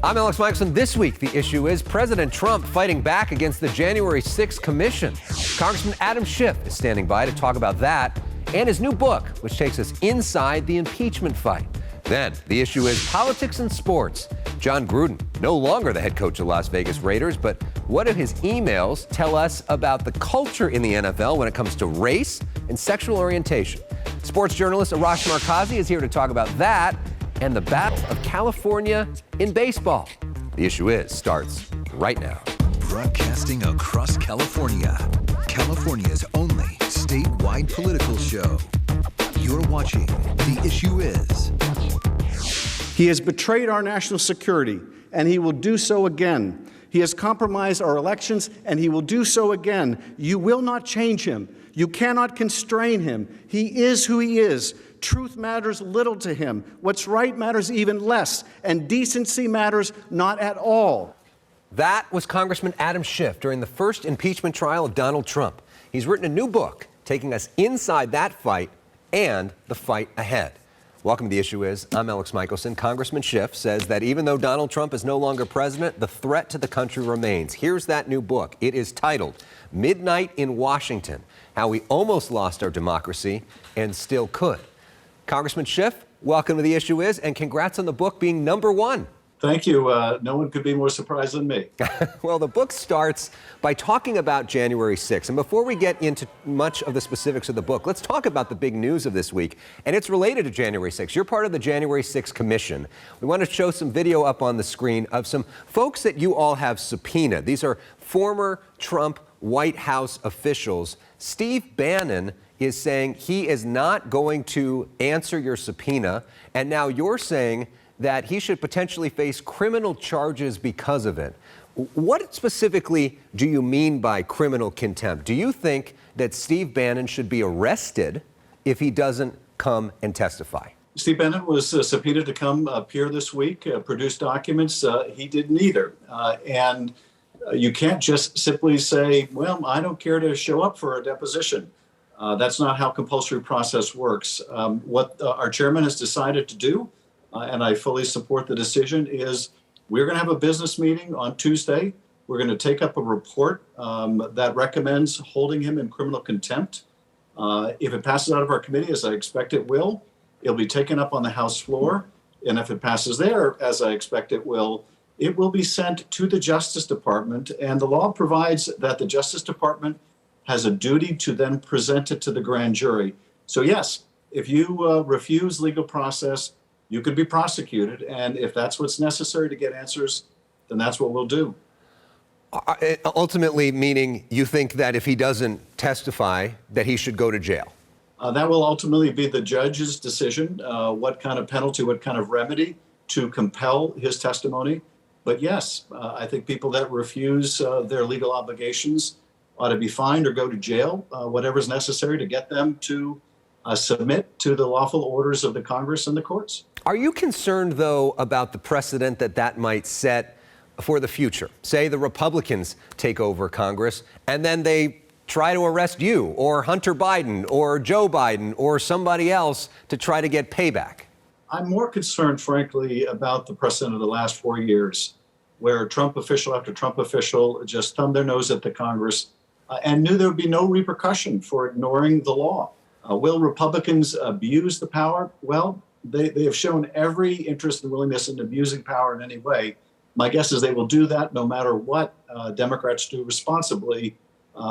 I'm Elex Michaelson. This week, the issue is President Trump fighting back against the January 6th commission. Congressman Adam Schiff is standing by to talk about that and his new book, which takes us inside the impeachment fight. Then, the issue is politics and sports. John Gruden, no longer the head coach of Las Vegas Raiders, but what do his emails tell us about the culture in the NFL when it comes to race and sexual orientation? Sports journalist Arash Markazi is here to talk about that and the battle of California in baseball. The issue is starts right now. Broadcasting across California, California's only statewide political show. You're watching The Issue Is. He has betrayed our national security, and he will do so again. He has compromised our elections, and he will do so again. You will not change him. You cannot constrain him. He is who he is. Truth matters little to him. What's right matters even less, and decency matters not at all. That was Congressman Adam Schiff during the first impeachment trial of Donald Trump. He's written a new book taking us inside that fight and the fight ahead. Welcome to The Issue Is. I'm Elex Michaelson. Congressman Schiff says that even though Donald Trump is no longer president, the threat to the country remains. Here's that new book. It is titled Midnight in Washington: How We Almost Lost Our Democracy and Still Could. Congressman Schiff, welcome to The Issue Is, and congrats on the book being #1. Thank you. No one could be more surprised than me. Well, the book starts by talking about January 6th. And before we get into much of the specifics of the book, let's talk about the big news of this week. And it's related to January 6th. You're part of the January 6th Commission. We want to show some video up on the screen of some folks that you all have subpoenaed. These are former Trump White House officials. Steve Bannon is saying he is not going to answer your subpoena. And now you're saying that he should potentially face criminal charges because of it. What specifically do you mean by criminal contempt? Do you think that Steve Bannon should be arrested if he doesn't come and testify? Steve Bannon was subpoenaed to come appear this week, produce documents. He didn't either. And you can't just simply say, well, I don't care to show up for a deposition. That's not how compulsory process works. What our chairman has decided to do, and I fully support the decision, is we're going to have a business meeting on Tuesday. We're going to take up a report that recommends holding him in criminal contempt. If it passes out of our committee, as I expect it will, it'll be taken up on the House floor. And if it passes there, as I expect it will be sent to the Justice Department. And the law provides that the Justice Department has a duty to then present it to the grand jury. So yes, if you refuse legal process, you could be prosecuted, and if that's what's necessary to get answers, then that's what we'll do. Ultimately, meaning you think that if he doesn't testify, that he should go to jail? That will ultimately be the judge's decision, what kind of penalty, what kind of remedy to compel his testimony. But yes, I think people that refuse their legal obligations ought to be fined or go to jail, whatever's necessary to get them to submit to the lawful orders of the Congress and the courts. Are you concerned, though, about the precedent that might set for the future? Say the Republicans take over Congress and then they try to arrest you or Hunter Biden or Joe Biden or somebody else to try to get payback. I'm more concerned, frankly, about the precedent of the last 4 years, where Trump official after Trump official just thumbed their nose at the Congress and knew there would be no repercussion for ignoring the law. Will Republicans abuse the power? Well, they have shown every interest and willingness in abusing power in any way. My guess is they will do that no matter what Democrats do responsibly.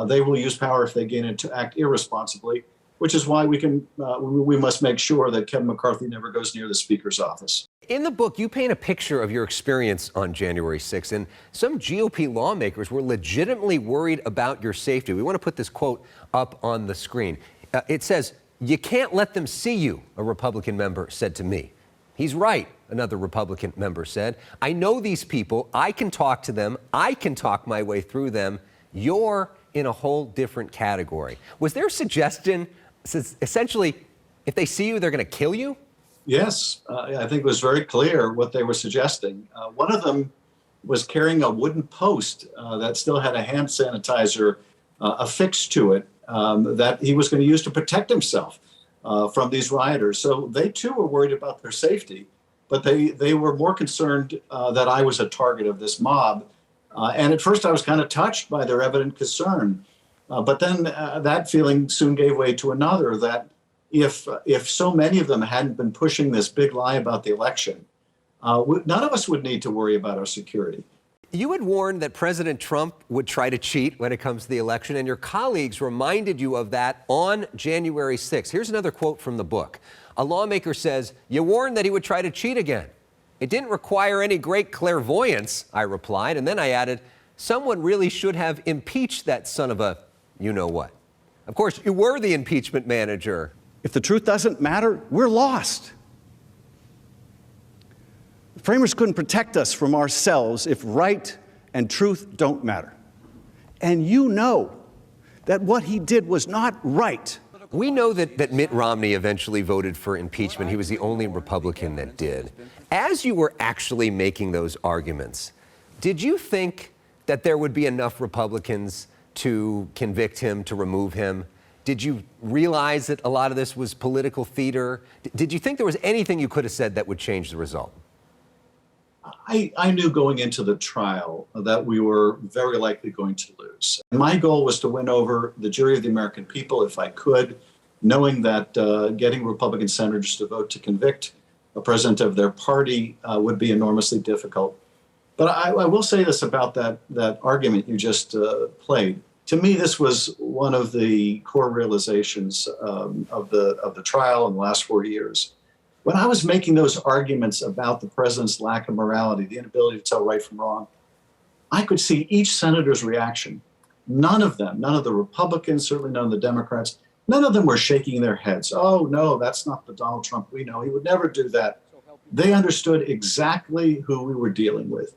They will use power if they gain it to act irresponsibly, which is why we must make sure that Kevin McCarthy never goes near the Speaker's office. In the book, you paint a picture of your experience on January 6th, and some GOP lawmakers were legitimately worried about your safety. We want to put this quote up on the screen. It says, "You can't let them see you," a Republican member said to me. "He's right," another Republican member said. "I know these people. I can talk to them. I can talk my way through them. You're in a whole different category." Was there a suggestion, essentially, if they see you, they're going to kill you? Yes, I think it was very clear what they were suggesting. One of them was carrying a wooden post that still had a hand sanitizer affixed to it that he was going to use to protect himself from these rioters. So they too were worried about their safety. but they were more concerned that I was a target of this mob. And at first I was kind of touched by their evident concern. But then that feeling soon gave way to another, that if so many of them hadn't been pushing this big lie about the election, none of us would need to worry about our security. You had warned that President Trump would try to cheat when it comes to the election, and your colleagues reminded you of that on January 6th. Here's another quote from the book. A lawmaker says, "You warned that he would try to cheat again." "It didn't require any great clairvoyance," I replied, and then I added, "Someone really should have impeached that son of a you-know-what." Of course, you were the impeachment manager. If the truth doesn't matter, we're lost. The framers couldn't protect us from ourselves if right and truth don't matter. And you know that what he did was not right. We know that Mitt Romney eventually voted for impeachment. He was the only Republican that did. As you were actually making those arguments, did you think that there would be enough Republicans to convict him, to remove him? Did you realize that a lot of this was political theater? Did you think there was anything you could have said that would change the result? I knew going into the trial that we were very likely going to lose. My goal was to win over the jury of the American people if I could, knowing that getting Republican senators to vote to convict a president of their party would be enormously difficult. But I will say this about that argument you just played. To me, this was one of the core realizations of the trial in the last 4 years. When I was making those arguments about the president's lack of morality, the inability to tell right from wrong, I could see each senator's reaction. None of them, none of the Republicans, certainly none of the Democrats, none of them were shaking their heads. "Oh, no, that's not the Donald Trump we know. He would never do that." They understood exactly who we were dealing with.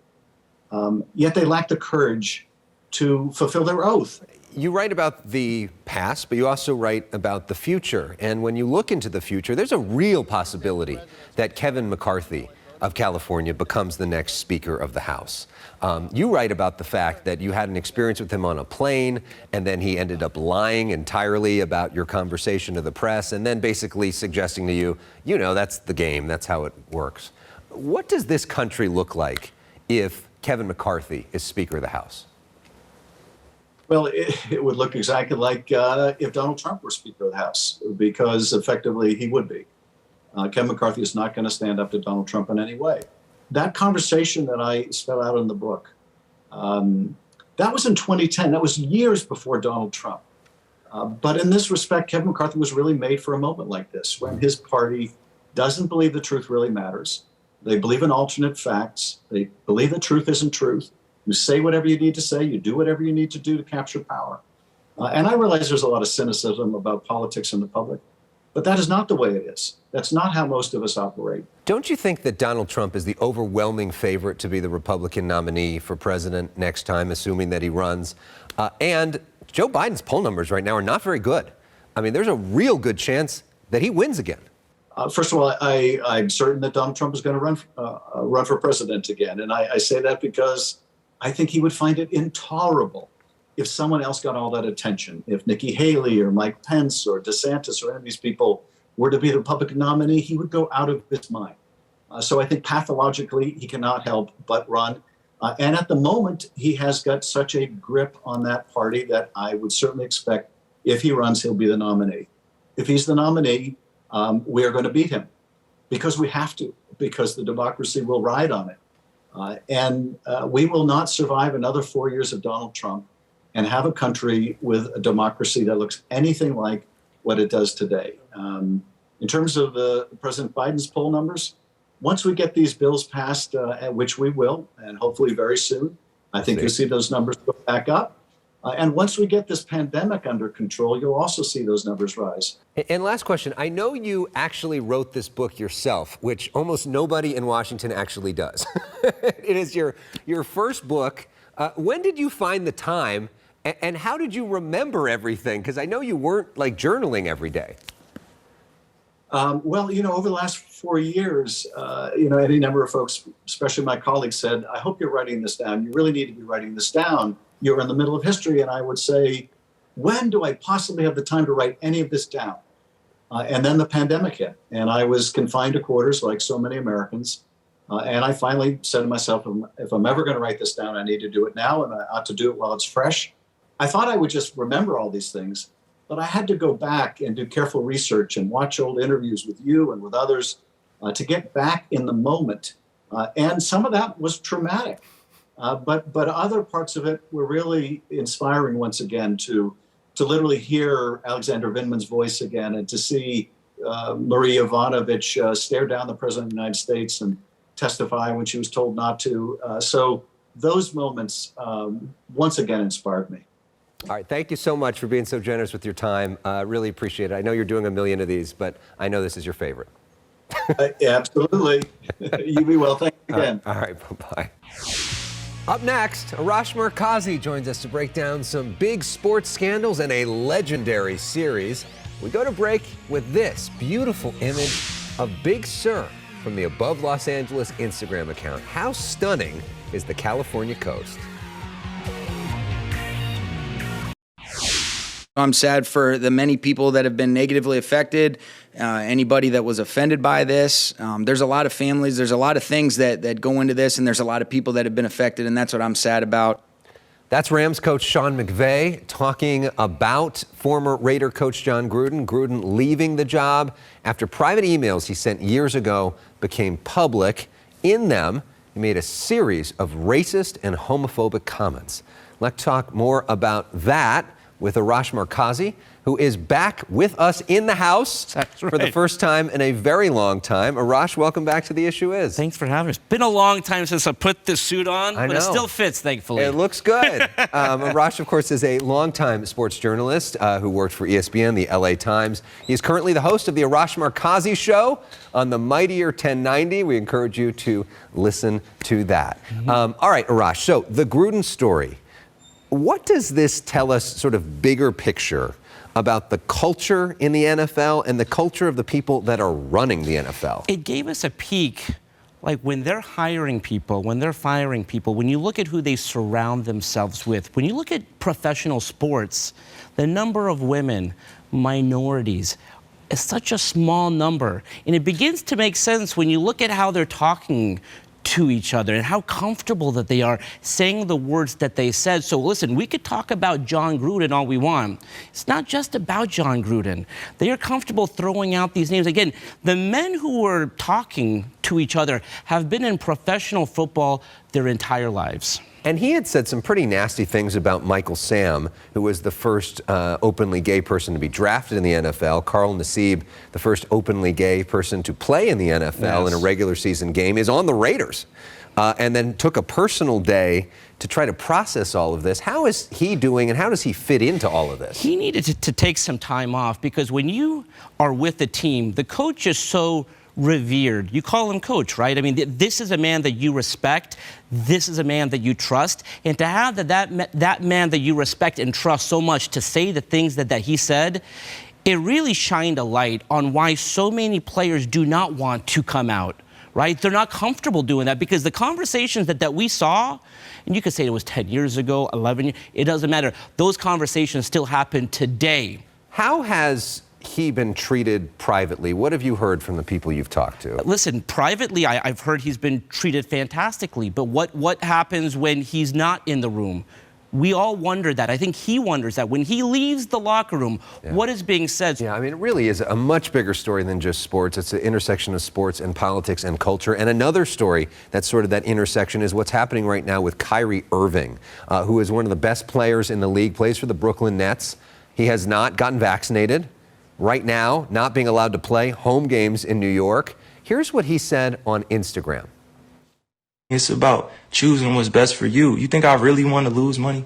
Yet they lacked the courage to fulfill their oath. You write about the past, but you also write about the future. And when you look into the future, there's a real possibility that Kevin McCarthy of California becomes the next Speaker of the House. You write about the fact that you had an experience with him on a plane, and then he ended up lying entirely about your conversation to the press, and then basically suggesting to you, you know, that's the game, that's how it works. What does this country look like if Kevin McCarthy is Speaker of the House? Well, it would look exactly like if Donald Trump were Speaker of the House, because effectively he would be. Kevin McCarthy is not going to stand up to Donald Trump in any way. That conversation that I spell out in the book, that was in 2010. That was years before Donald Trump. But in this respect, Kevin McCarthy was really made for a moment like this, when his party doesn't believe the truth really matters. They believe in alternate facts. They believe that truth isn't truth. You say whatever you need to say. You do whatever you need to do to capture power. And I realize there's a lot of cynicism about politics in the public, but that is not the way it is. That's not how most of us operate. Don't you think that Donald Trump is the overwhelming favorite to be the Republican nominee for president next time, assuming that he runs? And Joe Biden's poll numbers right now are not very good. I mean, there's a real good chance that he wins again. First of all, I'm certain that Donald Trump is going to run for president again. And I say that because I think he would find it intolerable if someone else got all that attention. If Nikki Haley or Mike Pence or DeSantis or any of these people were to be the Republican nominee, he would go out of his mind. So I think pathologically he cannot help but run. And at the moment, he has got such a grip on that party that I would certainly expect if he runs, he'll be the nominee. If he's the nominee, we are going to beat him because we have to, because the democracy will ride on it. And we will not survive another 4 years of Donald Trump and have a country with a democracy that looks anything like what it does today. In terms of President Biden's poll numbers, once we get these bills passed, which we will, and hopefully very soon, I think you'll see those numbers go back up. And once we get this pandemic under control, you'll also see those numbers rise. And last question, I know you actually wrote this book yourself, which almost nobody in Washington actually does. It is your first book. When did you find the time, and how did you remember everything? Because I know you weren't like journaling every day. Well, over the last 4 years, any number of folks, especially my colleagues, said, I hope you're writing this down. You really need to be writing this down. You're in the middle of history. And I would say, when do I possibly have the time to write any of this down? And then the pandemic hit, and I was confined to quarters like so many Americans. And I finally said to myself, if I'm ever going to write this down, I need to do it now, and I ought to do it while it's fresh. I thought I would just remember all these things, but I had to go back and do careful research and watch old interviews with you and with others to get back in the moment. And some of that was traumatic, but other parts of it were really inspiring once again to literally hear Alexander Vindman's voice again and to see Marie Yovanovitch stare down the President of the United States and testify when she was told not to. So those moments once again inspired me. All right, thank you so much for being so generous with your time. Really appreciate it. I know you're doing a million of these, but I know this is your favorite. Absolutely. You be well. Thank you again. All right, bye-bye. Up next, Arash Markazi joins us to break down some big sports scandals and a legendary series. We go to break with this beautiful image of Big Sur from the Above Los Angeles Instagram account. How stunning is the California coast? I'm sad for the many people that have been negatively affected, anybody that was offended by this. There's a lot of families, there's a lot of things that go into this, and there's a lot of people that have been affected, and that's what I'm sad about. That's Rams coach Sean McVay talking about former Raider coach John Gruden. Gruden leaving the job after private emails he sent years ago became public. In them, he made a series of racist and homophobic comments. Let's talk more about that with Arash Markazi, who is back with us in the house for the first time in a very long time. Arash, welcome back to The Issue Is. Thanks for having us. Been a long time since I put this suit on, but it still fits, thankfully. It looks good. Arash, of course, is a longtime sports journalist who worked for ESPN, the LA Times. He's currently the host of the Arash Markazi Show on the mightier 1090. We encourage you to listen to that. All right, Arash, so the Gruden story. What does this tell us, sort of bigger picture, about the culture in the NFL and the culture of the people that are running the NFL? It gave us a peek, like when they're hiring people, when they're firing people, when you look at who they surround themselves with, when you look at professional sports, the number of women, minorities, is such a small number. And it begins to make sense when you look at how they're talking to each other and how comfortable that they are saying the words that they said. So listen, we could talk about John Gruden all we want. It's not just about John Gruden. They are comfortable throwing out these names. Again, the men who are talking to each other have been in professional football their entire lives. And he had said some pretty nasty things about Michael Sam, who was the first openly gay person to be drafted in the NFL. Carl Nassib, the first openly gay person to play in the NFL in a regular season game, is on the Raiders. And then took a personal day to try to process all of this. How is he doing, and how does he fit into all of this? He needed to take some time off, because when you are with a team, the coach is so revered. You call him coach, right? I mean, this is a man that you respect. This is a man that you trust. And to have that man that you respect and trust so much to say the things that he said, it really shined a light on why so many players do not want to come out, right? They're not comfortable doing that, because the conversations that we saw, and you could say it was 10 years ago, 11 years, it doesn't matter. Those conversations still happen today. How has he been treated privately? What have you heard from the people you've talked to? Listen, privately, I've heard he's been treated fantastically. But what happens when he's not in the room? We all wonder that. I think he wonders that. When he leaves the locker room, what is being said? Yeah, I mean, it really is a much bigger story than just sports. It's the intersection of sports and politics and culture. And another story that's sort of that intersection is what's happening right now with Kyrie Irving, who is one of the best players in the league, plays for the Brooklyn Nets. He has not gotten vaccinated. Right now, not being allowed to play home games in New York. Here's what he said on Instagram. It's about choosing what's best for you. You think I really want to lose money?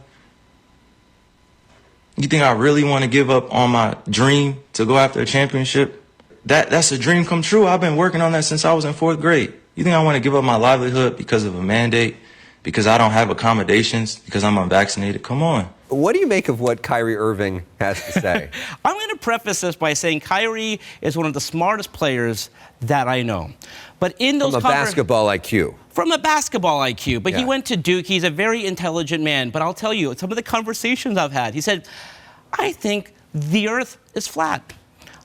You think I really want to give up on my dream to go after a championship? That's a dream come true. I've been working on that since I was in 4th grade. You think I want to give up my livelihood because of a mandate? Because I don't have accommodations? Because I'm unvaccinated? Come on. What do you make of what Kyrie Irving has to say? I'm going to preface this by saying Kyrie is one of the smartest players that I know. But in those From a basketball IQ. From a basketball IQ. But he went to Duke. He's a very intelligent man. But I'll tell you, some of the conversations I've had, he said, I think the earth is flat.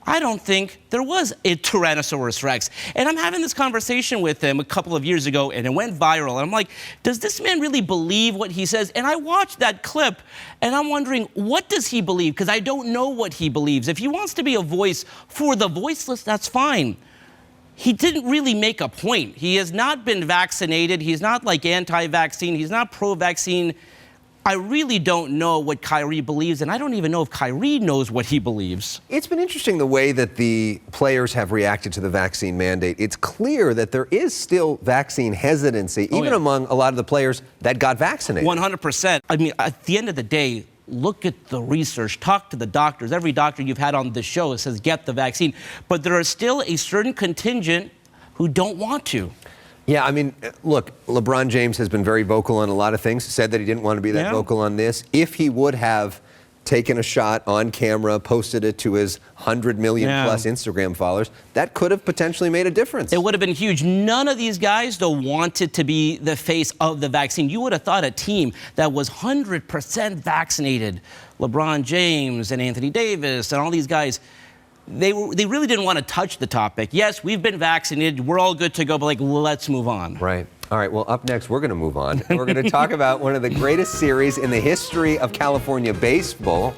I don't think there was a Tyrannosaurus Rex. And I'm having this conversation with him a couple of years ago, and it went viral. And I'm like, does this man really believe what he says? And I watched that clip, and I'm wondering, what does he believe? Because I don't know what he believes. If he wants to be a voice for the voiceless, that's fine. He didn't really make a point. He has not been vaccinated. He's not like anti-vaccine. He's not pro-vaccine. I really don't know what Kyrie believes, and I don't even know if Kyrie knows what he believes. It's been interesting the way that the players have reacted to the vaccine mandate. It's clear that there is still vaccine hesitancy, even among a lot of the players that got vaccinated. 100%. I mean, at the end of the day, look at the research, talk to the doctors. Every doctor you've had on the show says get the vaccine. But there is still a certain contingent who don't want to. Yeah, I mean, look, LeBron James has been very vocal on a lot of things, said that he didn't want to be that vocal on this. If he would have taken a shot on camera, posted it to his 100 million plus Instagram followers, that could have potentially made a difference. It would have been huge. None of these guys, though, wanted to be the face of the vaccine. You would have thought a team that was 100% vaccinated, LeBron James and Anthony Davis and all these guys, they really didn't want to touch the topic. Yes, we've been vaccinated. We're all good to go, but let's move on. Right. All right. Well, up next, we're going to move on. We're going to talk about one of the greatest series in the history of California baseball,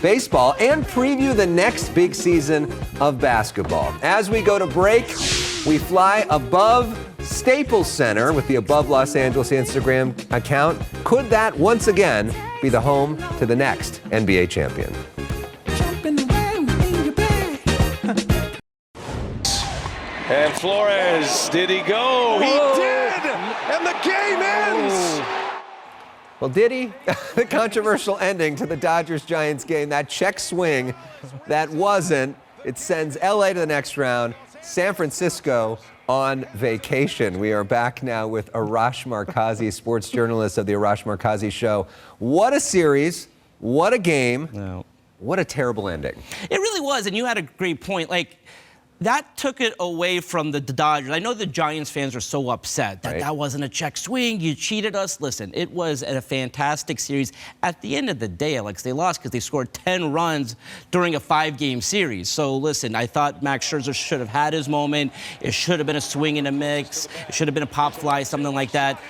and preview the next big season of basketball. As we go to break, we fly above Staples Center with the Above Los Angeles Instagram account. Could that once again be the home to the next NBA champion? And Flores, did he go? He did! And the game ends! Well, did he? The controversial ending to the Dodgers-Giants game, that check swing, that wasn't. It sends LA to the next round, San Francisco on vacation. We are back now with Arash Markazi, sports journalist of the Arash Markazi Show. What a series, what a game, what a terrible ending. It really was, and you had a great point. That took it away from the Dodgers. I know the Giants fans are so upset that that wasn't a check swing. You cheated us. Listen, it was a fantastic series. At the end of the day, Alex, they lost because they scored 10 runs during a 5-game series. So listen, I thought Max Scherzer should have had his moment. It should have been a swing in a mix. It should have been a pop fly, something like that.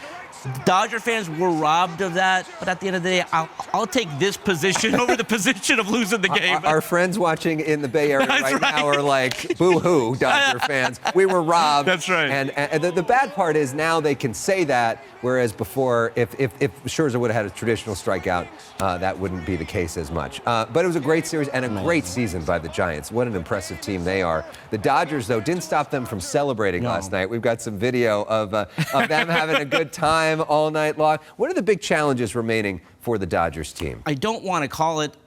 Dodger fans were robbed of that, but at the end of the day, I'll take this position over the position of losing the game. Our friends watching in the Bay Area right now are like, boo-hoo, Dodger fans. We were robbed. That's right. And the bad part is now they can say that, whereas before, if Scherzer would have had a traditional strikeout, that wouldn't be the case as much. But it was a great series and a great season by the Giants. What an impressive team they are. The Dodgers, though, didn't stop them from celebrating last night. We've got some video of them having a good time all night long. What are the big challenges remaining for the Dodgers team? I don't want to call it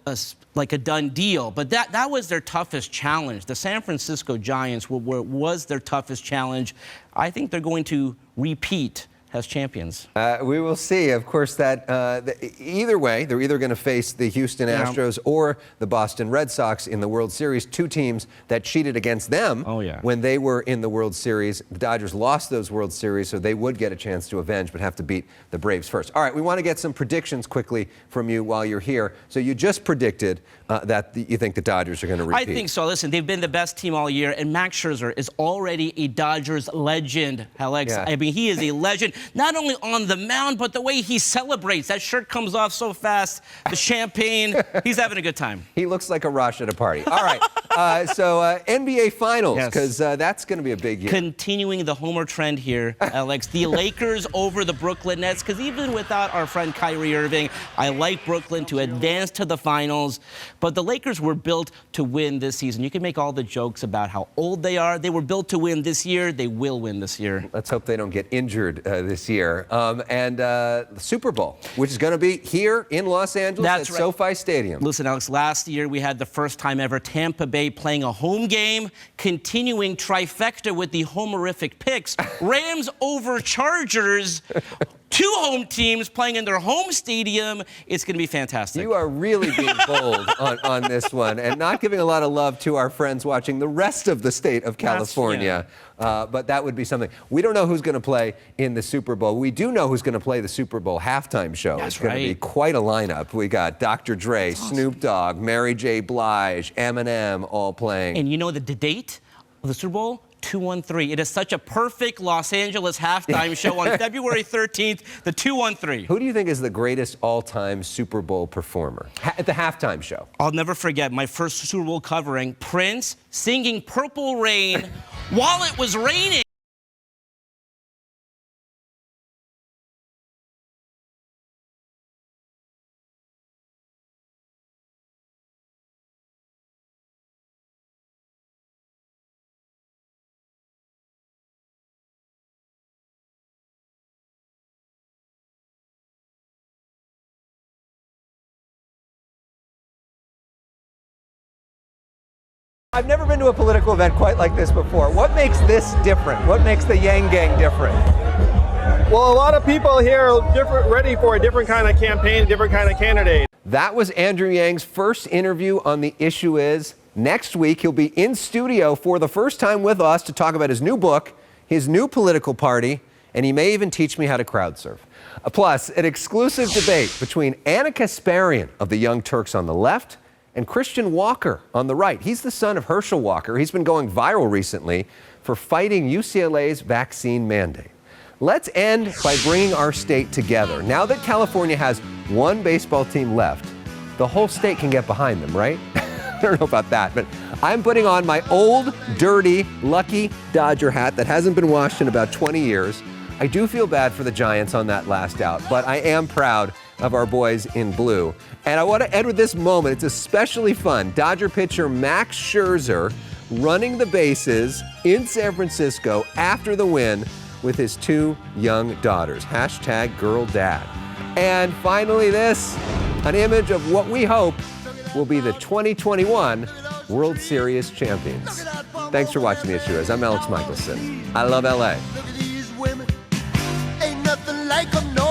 like a done deal, but that was their toughest challenge. The San Francisco Giants was their toughest challenge. I think they're going to repeat as champions. We will see. Of course, that either way, they're either going to face the Houston Astros or the Boston Red Sox in the World Series, two teams that cheated against them when they were in the World Series. The Dodgers lost those World Series, so they would get a chance to avenge, but have to beat the Braves first. All right, we want to get some predictions quickly from you while you're here. So you just predicted that you think the Dodgers are going to repeat. I think so. Listen, they've been the best team all year, and Max Scherzer is already a Dodgers legend, Alex. I mean, he is a legend. Not only on the mound, but the way he celebrates. That shirt comes off so fast. The champagne. He's having a good time. He looks like a rush at a party. All right. So NBA Finals, because that's going to be a big year. Continuing the homer trend here, Alex. The Lakers over the Brooklyn Nets, because even without our friend Kyrie Irving, I like Brooklyn to advance to the finals. But the Lakers were built to win this season. You can make all the jokes about how old they are. They were built to win this year. They will win this year. Let's hope they don't get injured this year. And the Super Bowl, which is going to be here in Los Angeles at SoFi Stadium. Listen, Alex, last year we had the first time ever Tampa Bay playing a home game, continuing trifecta with the homerific picks. Rams over Chargers. 2 home teams playing in their home stadium. It's going to be fantastic. You are really being bold on this one and not giving a lot of love to our friends watching the rest of the state of California. But that would be something. We don't know who's going to play in the Super Bowl. We do know who's going to play the Super Bowl halftime show. That's it's going to be quite a lineup. We got Dr. Dre, Snoop Dogg, Mary J. Blige, Eminem all playing. And you know the date of the Super Bowl? 213. It is such a perfect Los Angeles halftime show on February 13th, the 213. Who do you think is the greatest all-time Super Bowl performer at the halftime show? I'll never forget my first Super Bowl covering Prince singing Purple Rain while it was raining. I've never been to a political event quite like this before. What makes this different? What makes the Yang Gang different? Well, a lot of people here are ready for a different kind of campaign, a different kind of candidate. That was Andrew Yang's first interview on The Issue Is. Next week, he'll be in studio for the first time with us to talk about his new book, his new political party, and he may even teach me how to crowd surf. Plus, an exclusive debate between Anna Kasparian of the Young Turks on the left and Christian Walker on the right. He's the son of Herschel Walker. He's been going viral recently for fighting UCLA's vaccine mandate. Let's end by bringing our state together. Now that California has one baseball team left, the whole state can get behind them, right? I don't know about that, but I'm putting on my old, dirty, lucky Dodger hat that hasn't been washed in about 20 years. I do feel bad for the Giants on that last out, but I am proud of our boys in blue. And I want to end with this moment. It's especially fun. Dodger pitcher Max Scherzer running the bases in San Francisco after the win with his 2 young daughters. #GirlDad. And finally this, an image of what we hope will be the 2021 World Series champions. Thanks for watching The Issue Is. I'm Elex Michaelson. I love LA. Ain't nothing like 'em, no.